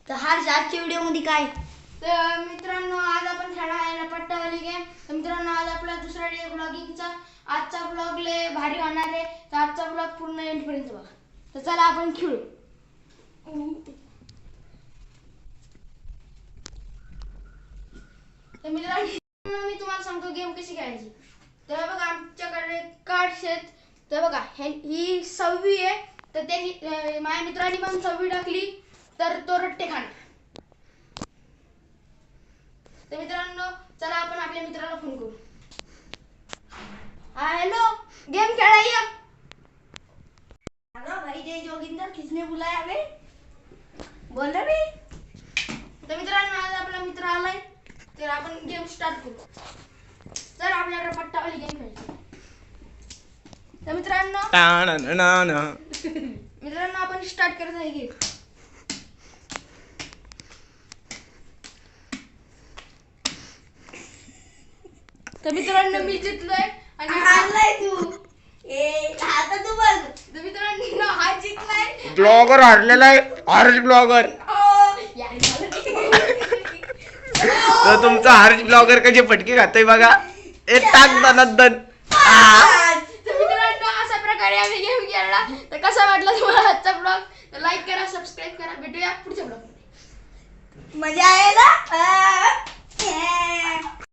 तर आजच्या व्हिडिओमध्ये काय तर मित्रांनो आज आपण खेळणार आहे पट्टावाली गेम. तर मित्रांनो आज आपला दुसरा डे ब्लॉगिंगचा. आजचा ब्लॉग लय भारी होणार आहे. तर आजचा ब्लॉग पूर्ण एंड पर्यंत बघा. तर चला आपण खेळू. तर मित्रांनो मी तुम्हाला सांगतो गेम कशी खेळायची. तर बघा आमच्याकडे कार्ड्स आहेत. तर बघा ही 6वी आहे. तर त्यांनी माझ्या मित्रांनी पण 6वी टाकली तर तो रट्टे खाणार. तर मित्रांनो चला आपण आपल्या मित्राला फोन करू. Hello game खेळाइए. हेलो भाई जय जोगिंदर किसने बुलाया बे बोल रहे बे. तर मित्रांनो आज आपला मित्र आलाय तर आपण गेम स्टार्ट करू. तर आपल्याला पट्टावाली गेम खेळायची. तर मित्रांनो आपण स्टार्ट करत आहे गेम. तर मित्रांनो मी जिंकलोय आणि हारलाय तू आता तू बघ. तर मित्रांनो हा जिंकलाय. ब्लॉगर हारलेला आहे. हर्ष ब्लॉगर. यार झालं. तर तुमचा हर्ष ब्लॉगर कसे फटके खातोय बघा. ए टाक दनदन. तर मित्रांनो अशा प्रकारे आम्ही गेम खेळला. तर कसा वाटला तुम्हाला आजचा ब्लॉग. तर लाईक करा, सबस्क्राईब करा. भेटूया पुढच्या ब्लॉग. मजा आहे ना.